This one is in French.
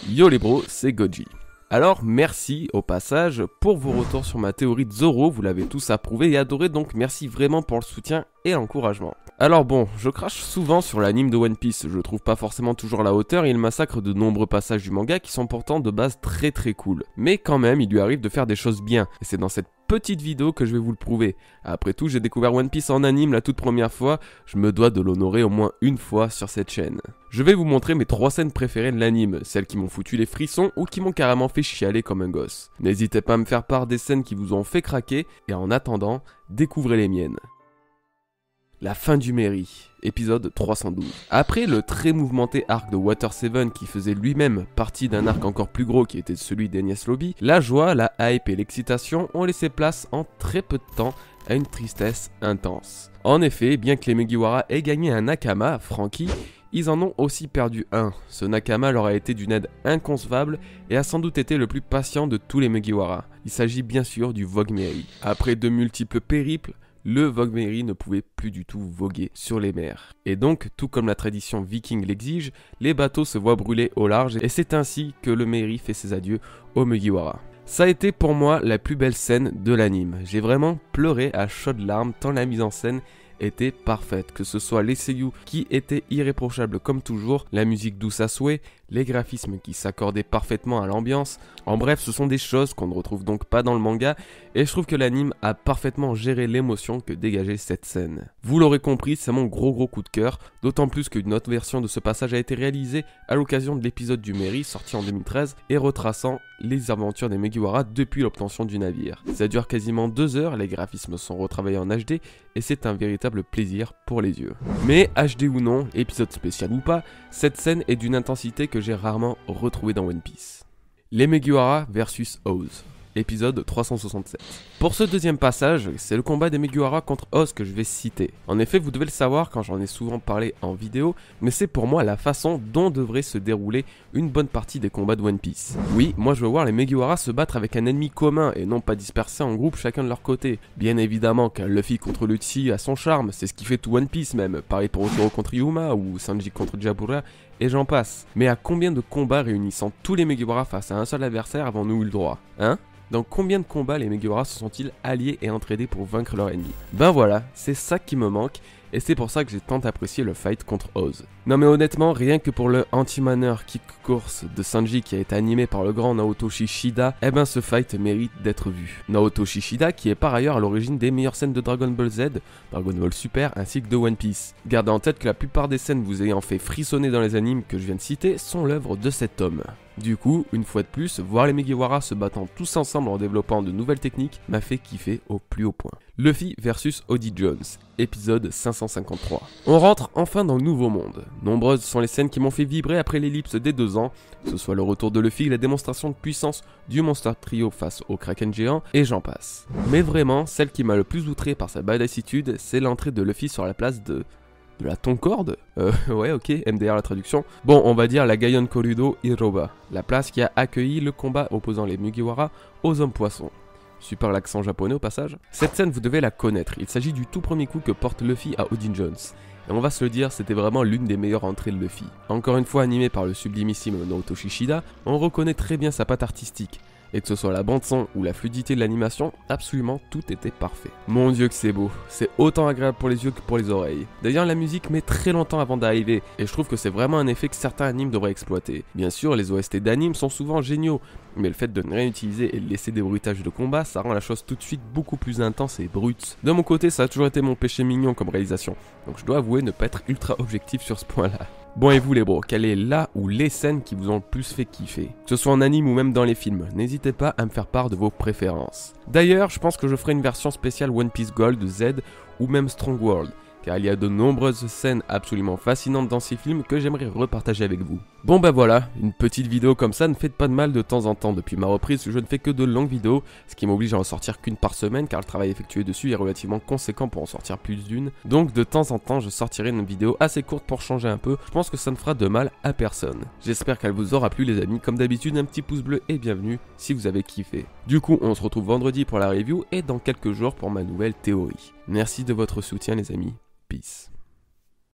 Yo les bros, c'est Goji. Alors merci au passage pour vos retours sur ma théorie de Zoro, vous l'avez tous approuvé et adoré, donc merci vraiment pour le soutien et l'encouragement. Alors bon, je crache souvent sur l'anime de One Piece, je le trouve pas forcément toujours à la hauteur et il massacre de nombreux passages du manga qui sont pourtant de base très cool. Mais quand même, il lui arrive de faire des choses bien, et c'est dans cette petite vidéo que je vais vous le prouver. Après tout, j'ai découvert One Piece en anime la toute première fois, je me dois de l'honorer au moins une fois sur cette chaîne. Je vais vous montrer mes 3 scènes préférées de l'anime, celles qui m'ont foutu les frissons ou qui m'ont carrément fait chialer comme un gosse. N'hésitez pas à me faire part des scènes qui vous ont fait craquer, et en attendant, découvrez les miennes. La fin du Merry, épisode 312. Après le très mouvementé arc de Water 7 qui faisait lui-même partie d'un arc encore plus gros qui était celui d'Enies Lobby, la joie, la hype et l'excitation ont laissé place en très peu de temps à une tristesse intense. En effet, bien que les Mugiwara aient gagné un Nakama, Franky, ils en ont aussi perdu un. Ce Nakama leur a été d'une aide inconcevable et a sans doute été le plus patient de tous les Mugiwara. Il s'agit bien sûr du Vogue Merry. Après de multiples périples, le Vogue Merry ne pouvait plus du tout voguer sur les mers. Et donc, tout comme la tradition viking l'exige, les bateaux se voient brûler au large et c'est ainsi que le Merry fait ses adieux aux Mugiwara. Ça a été pour moi la plus belle scène de l'anime. J'ai vraiment pleuré à chaudes larmes tant la mise en scène était parfaite, que ce soit les seiyuu qui étaient irréprochables comme toujours, la musique douce à souhait, les graphismes qui s'accordaient parfaitement à l'ambiance. En bref, ce sont des choses qu'on ne retrouve donc pas dans le manga et je trouve que l'anime a parfaitement géré l'émotion que dégageait cette scène. Vous l'aurez compris, c'est mon gros coup de cœur, d'autant plus qu'une autre version de ce passage a été réalisée à l'occasion de l'épisode du Merry sorti en 2013 et retraçant les aventures des Mugiwara depuis l'obtention du navire. Ça dure quasiment 2 heures, les graphismes sont retravaillés en HD et c'est un véritable plaisir pour les yeux. Mais HD ou non, épisode spécial ou pas, cette scène est d'une intensité que j'ai rarement retrouvée dans One Piece. Les Mugiwara versus Oz. Épisode 367. Pour ce deuxième passage, c'est le combat des Mugiwara contre Oz que je vais citer. En effet, vous devez le savoir quand j'en ai souvent parlé en vidéo, mais c'est pour moi la façon dont devrait se dérouler une bonne partie des combats de One Piece. Oui, moi je veux voir les Mugiwara se battre avec un ennemi commun et non pas dispersés en groupe chacun de leur côté. Bien évidemment qu'un Luffy contre Luffy a son charme, c'est ce qui fait tout One Piece même. Pareil pour Otoro contre Yuma ou Sanji contre Jabura, et j'en passe. Mais à combien de combats réunissant tous les Mugiwara face à un seul adversaire avons-nous eu le droit, hein? Dans combien de combats les Mugiwara se sont-ils alliés et entraînés pour vaincre leur ennemi? Ben voilà, c'est ça qui me manque, et c'est pour ça que j'ai tant apprécié le fight contre Oz. Non mais honnêtement, rien que pour le anti-manner kick course de Sanji qui a été animé par le grand Naoto Shishida, eh ben ce fight mérite d'être vu. Naoto Shishida qui est par ailleurs à l'origine des meilleures scènes de Dragon Ball Z, Dragon Ball Super ainsi que de One Piece. Gardez en tête que la plupart des scènes vous ayant fait frissonner dans les animes que je viens de citer sont l'œuvre de cet homme. Du coup, une fois de plus, voir les Mugiwara se battant tous ensemble en développant de nouvelles techniques m'a fait kiffer au plus haut point. Luffy versus Oddie Jones, épisode 553. On rentre enfin dans le nouveau monde. Nombreuses sont les scènes qui m'ont fait vibrer après l'ellipse des 2 ans, que ce soit le retour de Luffy, la démonstration de puissance du Monster Trio face au Kraken géant, et j'en passe. Mais vraiment, celle qui m'a le plus outré par sa badassitude, c'est l'entrée de Luffy sur la place de la Concorde? Ouais, ok, MDR la traduction. Bon, on va dire la Gaion Korudo Iroba, la place qui a accueilli le combat opposant les Mugiwara aux hommes poissons. Super l'accent japonais au passage. Cette scène, vous devez la connaître, il s'agit du tout premier coup que porte Luffy à Oddie Jones. Et on va se le dire, c'était vraiment l'une des meilleures entrées de Luffy. Encore une fois animé par le sublimissime Naoto Shishida, on reconnaît très bien sa patte artistique. Et que ce soit la bande son ou la fluidité de l'animation, absolument tout était parfait. Mon dieu que c'est beau, c'est autant agréable pour les yeux que pour les oreilles. D'ailleurs la musique met très longtemps avant d'arriver, et je trouve que c'est vraiment un effet que certains animes devraient exploiter. Bien sûr les OST d'animes sont souvent géniaux, mais le fait de ne rien utiliser et de laisser des bruitages de combat, ça rend la chose tout de suite beaucoup plus intense et brute. De mon côté ça a toujours été mon péché mignon comme réalisation, donc je dois avouer ne pas être ultra objectif sur ce point là. Bon et vous les bros, quelle est la ou les scènes qui vous ont le plus fait kiffer? Que ce soit en anime ou même dans les films, n'hésitez pas à me faire part de vos préférences. D'ailleurs, je pense que je ferai une version spéciale One Piece Gold, Z ou même Strong World, car il y a de nombreuses scènes absolument fascinantes dans ces films que j'aimerais repartager avec vous. Bon bah voilà, une petite vidéo comme ça ne fait pas de mal de temps en temps. Depuis ma reprise, je ne fais que de longues vidéos, ce qui m'oblige à en sortir qu'une par semaine car le travail effectué dessus est relativement conséquent pour en sortir plus d'une. Donc de temps en temps, je sortirai une vidéo assez courte pour changer un peu. Je pense que ça ne fera de mal à personne. J'espère qu'elle vous aura plu les amis. Comme d'habitude, un petit pouce bleu et bienvenue si vous avez kiffé. Du coup, on se retrouve vendredi pour la review et dans quelques jours pour ma nouvelle théorie. Merci de votre soutien les amis. Peace.